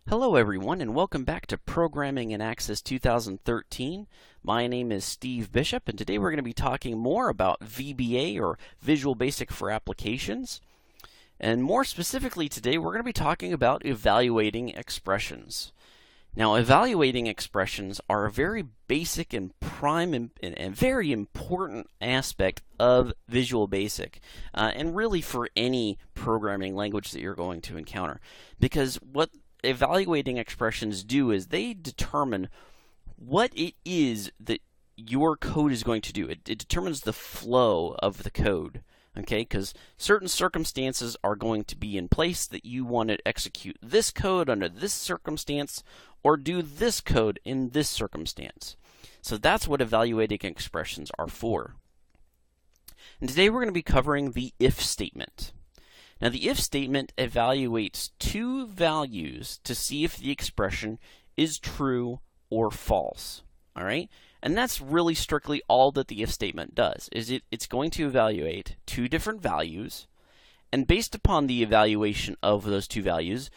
Hello everyone and welcome back to Programming in Access 2013. My name is Steve Bishop and today we're going to be talking more about VBA or Visual Basic for Applications. And more specifically today we're going to be talking about evaluating expressions. Now evaluating expressions are a very basic and prime and very important aspect of Visual Basic and really for any programming language that you're going to encounter, because what evaluating expressions do is they determine what it is that your code is going to do. It determines the flow of the code, okay? Because certain circumstances are going to be in place that you want to execute this code under this circumstance or do this code in this circumstance. So that's what evaluating expressions are for. And today we're going to be covering the if statement. Now the if statement evaluates two values to see if the expression is true or false. All right? And that's really strictly all that the if statement does. It's going to evaluate two different values, and based upon the evaluation of those two values,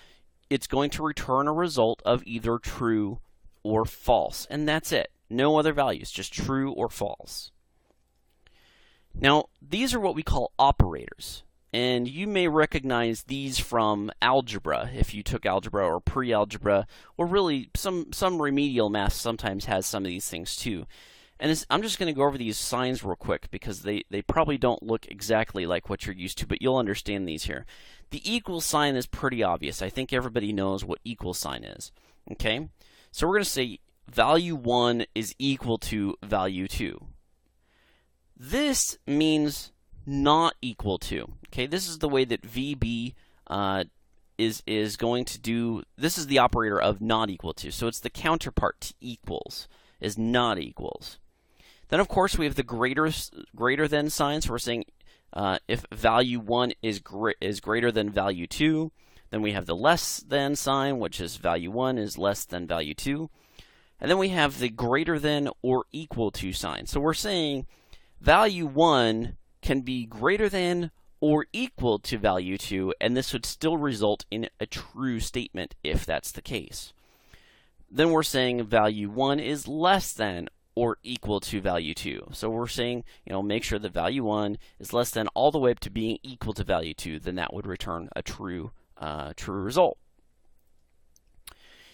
it's going to return a result of either true or false. And that's it. No other values, just true or false. Now, these are what we call operators. And you may recognize these from algebra if you took algebra or pre-algebra, or really some remedial math sometimes has some of these things too. And I'm just going to go over these signs real quick because they probably don't look exactly like what you're used to, but you'll understand these here. The equal sign is pretty obvious. I think everybody knows what equal sign is. Okay? So we're going to say value 1 is equal to value 2. This means not equal to. Okay, this is the way that VB is going to do. This is the operator of not equal to. So it's the counterpart to equals is not equals. Then of course we have the greater than sign. So we're saying if value 1 is greater than value 2, then we have the less than sign, which is value 1 is less than value 2. And then we have the greater than or equal to sign. So we're saying value 1 can be greater than or equal to value 2, and this would still result in a true statement if that's the case. Then we're saying value 1 is less than or equal to value 2. So we're saying, make sure that value 1 is less than all the way up to being equal to value 2, then that would return a true result.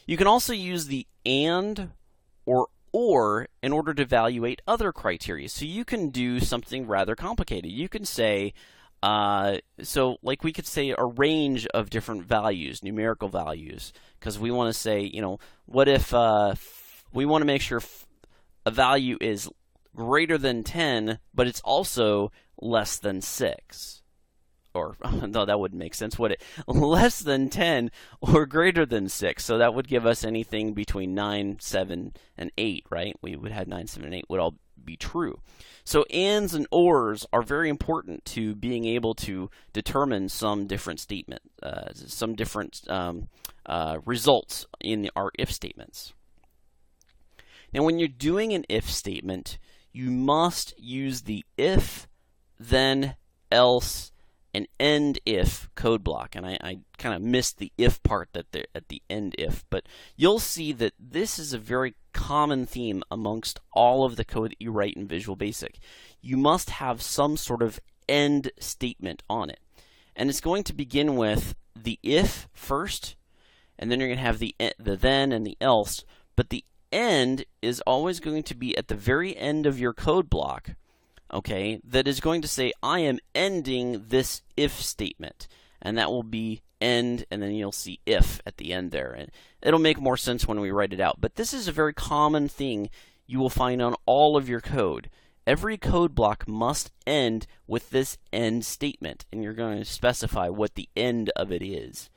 You can also use the and or in order to evaluate other criteria. So you can do something rather complicated. You can say, so like we could say a range of different values, numerical values, because we want to say, what if we want to make sure a value is greater than 10, but it's also less than 6. Or, no, that wouldn't make sense, would it? Less than 10 or greater than 6. So that would give us anything between 9, 7, and 8, right? We would have 9, 7, and 8 would all be true. So ands and ors are very important to being able to determine some different statement, some different results in our if statements. Now, when you're doing an if statement, you must use the if, then, else, an end if code block, and I kind of missed the if part at the end if, but you'll see that this is a very common theme amongst all of the code that you write in Visual Basic. You must have some sort of end statement on it, and it's going to begin with the if first, and then you're going to have the then and the else, but the end is always going to be at the very end of your code block. Okay, that is going to say, I am ending this if statement. And that will be end, and then you'll see if at the end there. And it'll make more sense when we write it out. But this is a very common thing you will find on all of your code. Every code block must end with this end statement. And you're going to specify what the end of it is.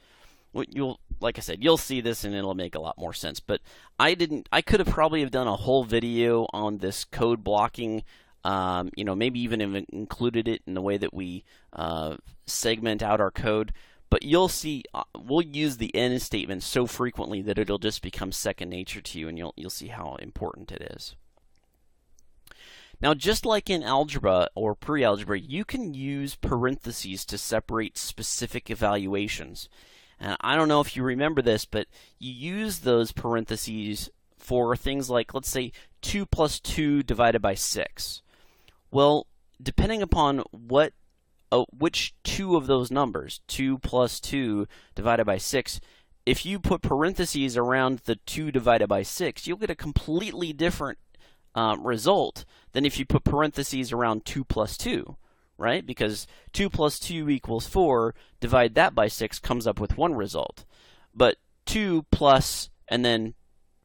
Like I said, you'll see this and it'll make a lot more sense. But I could have probably done a whole video on this code blocking. Maybe even included it in the way that we segment out our code. But you'll see, we'll use the end statement so frequently that it'll just become second nature to you, and you'll see how important it is. Now, just like in algebra or pre-algebra, you can use parentheses to separate specific evaluations. And I don't know if you remember this, but you use those parentheses for things like, let's say, 2 plus 2 divided by 6. Well, depending upon which two of those numbers, 2 plus 2 divided by 6, if you put parentheses around the 2 divided by 6, you'll get a completely different result than if you put parentheses around 2 plus 2, right? Because 2 plus 2 equals 4, divide that by 6 comes up with one result. But 2 plus, and then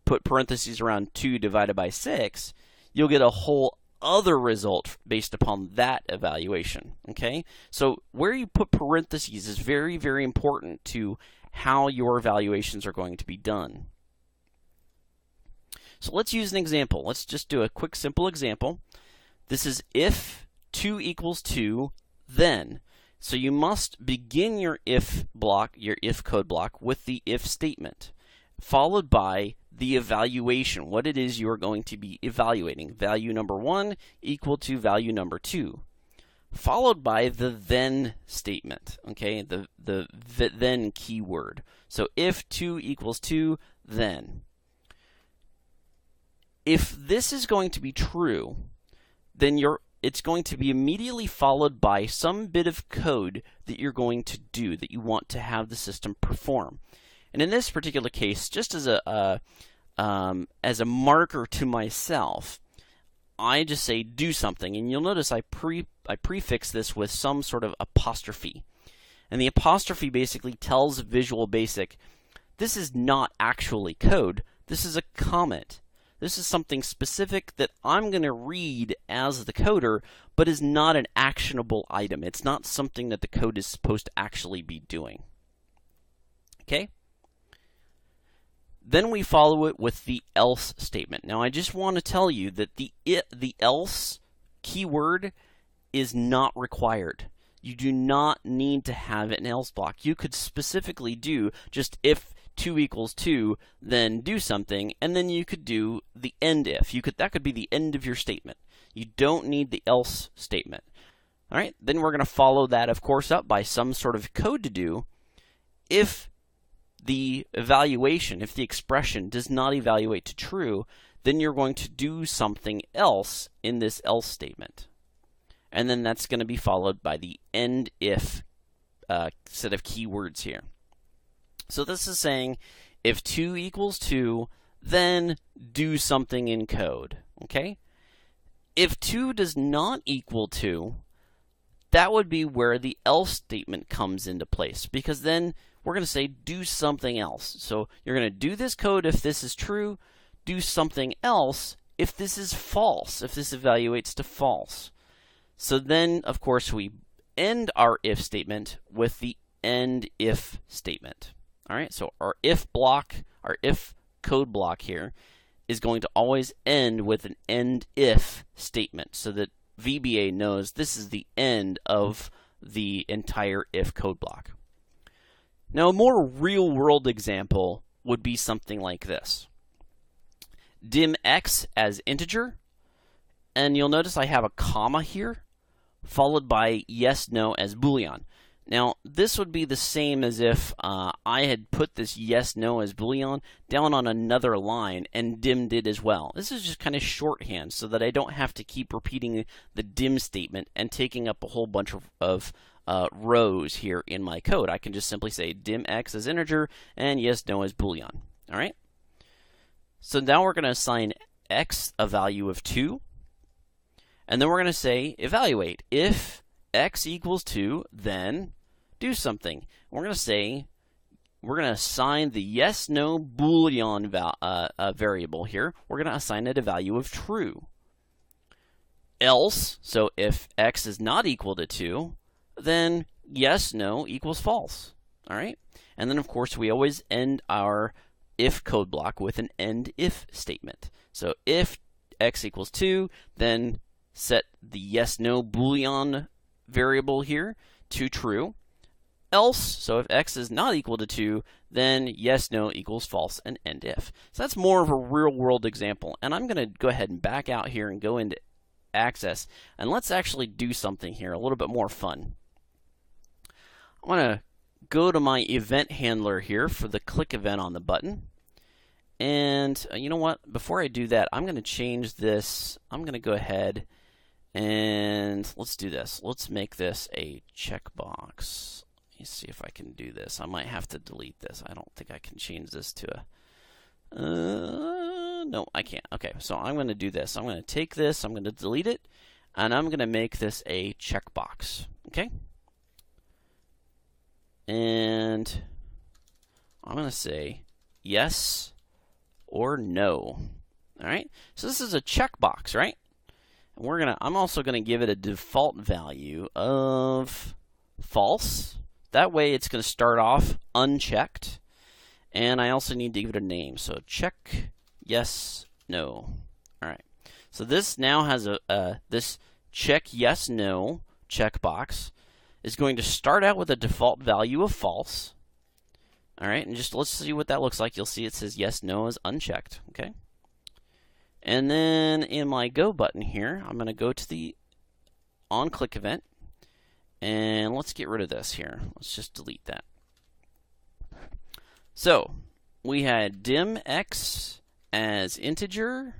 put parentheses around 2 divided by 6, you'll get a whole other result based upon that evaluation, okay? So where you put parentheses is very, very important to how your evaluations are going to be done. So let's use an example. Let's just do a quick, simple example. This is if 2 equals 2, then. So you must begin your if block, your if code block, with the if statement, followed by the evaluation, what it is you're going to be evaluating. Value number 1 equal to value number 2. Followed by the then statement, okay, the then keyword. So if 2 equals 2, then. If this is going to be true, then it's going to be immediately followed by some bit of code that you're going to do, that you want to have the system perform. And in this particular case, just as a marker to myself, I just say do something, and you'll notice I prefix this with some sort of apostrophe. And the apostrophe basically tells Visual Basic, this is not actually code, this is a comment. This is something specific that I'm going to read as the coder, but is not an actionable item. It's not something that the code is supposed to actually be doing. Okay? Then we follow it with the else statement. Now I just want to tell you that the else keyword is not required. You do not need to have an else block. You could specifically do just if 2 equals 2, then do something, and then you could do the end if. That could be the end of your statement. You don't need the else statement. All right, then we're going to follow that, of course, up by some sort of code to do. If the evaluation, if the expression does not evaluate to true, then you're going to do something else in this else statement. And then that's going to be followed by the end if set of keywords here. So this is saying if 2 equals 2, then do something in code. Okay? If 2 does not equal 2, that would be where the else statement comes into place, because then we're going to say do something else. So you're going to do this code if this is true, do something else if this is false, if this evaluates to false. So then, of course, we end our if statement with the end if statement. All right, so our if block, our if code block here is going to always end with an end if statement, so that VBA knows this is the end of the entire if code block. Now, a more real-world example would be something like this. Dim x as integer, and you'll notice I have a comma here, followed by yes, no as Boolean. Now, this would be the same as if I had put this yes, no as Boolean down on another line, and dim did as well. This is just kind of shorthand so that I don't have to keep repeating the dim statement and taking up a whole bunch of rows here in my code. I can just simply say dim x as integer and yes, no as Boolean. All right? So now we're going to assign x a value of 2, and then we're going to say evaluate. If x equals 2, then do something. We're going to say, we're going to assign the yes, no Boolean variable here. We're going to assign it a value of true. Else, so if x is not equal to 2, then yes, no equals false. All right? And then, of course, we always end our if code block with an end if statement. So if x equals 2, then set the yes, no Boolean variable here to true. Else, so if x is not equal to 2, then yes, no equals false, and end if. So that's more of a real-world example, and I'm going to go ahead and back out here and go into Access, and let's actually do something here, a little bit more fun. I want to go to my event handler here for the click event on the button. And you know what? Before I do that, I'm going to change this. I'm going to go ahead and let's do this. Let's make this a checkbox. Let me see if I can do this. I might have to delete this. I don't think I can change this to a... no, I can't. Okay, so I'm going to do this. I'm going to take this, I'm going to delete it, and I'm going to make this a checkbox. Okay? And I'm going to say yes or no. All right? So this is a checkbox, right? And I'm also going to give it a default value of false. That way it's going to start off unchecked. And I also need to give it a name. So check yes, no. All right. So this now has this check yes, no checkbox is going to start out with a default value of false. All right, and let's see what that looks like. You'll see it says yes, no is unchecked. Okay. And then in my go button here, I'm going to go to the on-click event, and let's get rid of this here. Let's just delete that. So we had dim x as integer,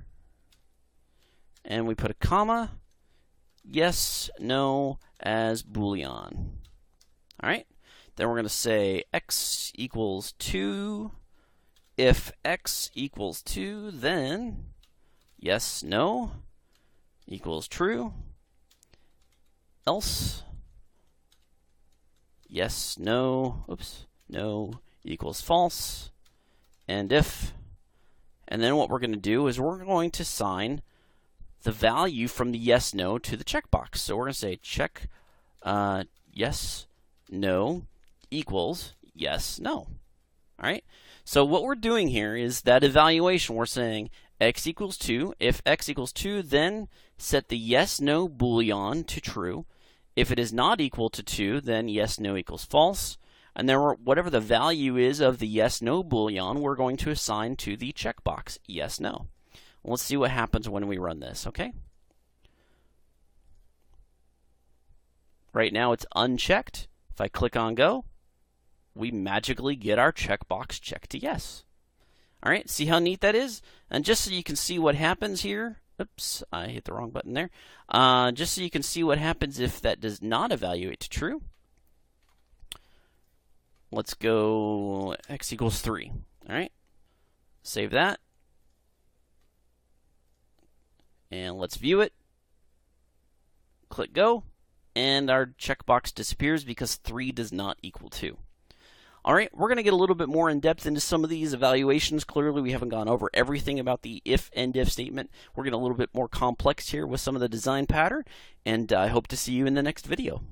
and we put a comma, yes, no as boolean. All right. Then we're going to say x equals 2. If x equals 2, then yes, no equals true. Else yes, no, no equals false. And if, and then what we're going to do is we're going to assign the value from the yes, no to the checkbox. So we're going to say check yes, no equals yes, no. All right. So what we're doing here is that evaluation. We're saying x equals 2. If x equals 2, then set the yes, no boolean to true. If it is not equal to 2, then yes, no equals false. And then whatever the value is of the yes, no boolean, we're going to assign to the checkbox yes, no. Let's see what happens when we run this, okay? Right now it's unchecked. If I click on go, we magically get our checkbox checked to yes. All right, see how neat that is? And just so you can see what happens here, oops, I hit the wrong button there. Just so you can see what happens if that does not evaluate to true. Let's go x equals 3. All right, save that. And let's view it. Click go. And our checkbox disappears because 3 does not equal 2. All right, we're going to get a little bit more in depth into some of these evaluations. Clearly, we haven't gone over everything about the if and if statement. We're getting a little bit more complex here with some of the design pattern, and I hope to see you in the next video.